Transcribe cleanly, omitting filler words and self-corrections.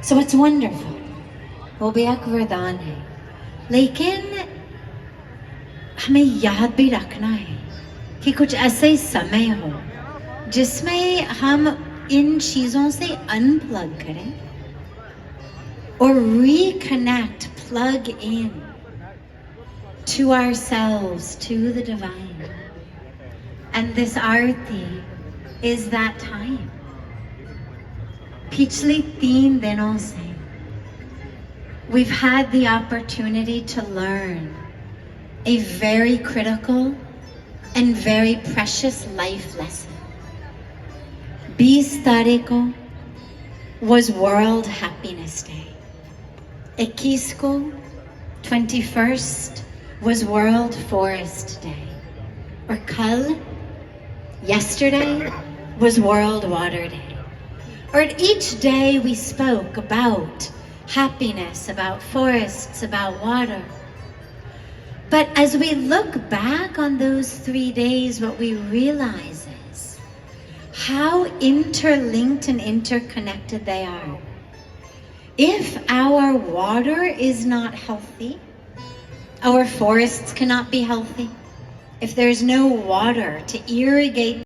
So it's wonderful, वो भी एक वरदान है, लेकिन हमें याद भी रखना है कि कुछ ऐसा ही समय हो जिसमें हम इन चीज़ों से अनप्लग करें और reconnect, plug in to ourselves, to the divine. And this arti is that time. पिछले 3 दिनों से we've had the opportunity to learn a very critical and very precious life lesson. 20 तारीख को was World Happiness Day. 21 को, 21st, was World Forest Day. Or kal, yesterday, was World Water Day. Or at each day we spoke about happiness, about forests, about water. But as we look back on those 3 days, what we realize is how interlinked and interconnected they are. If our water is not healthy, our forests cannot be healthy. If there's no water to irrigate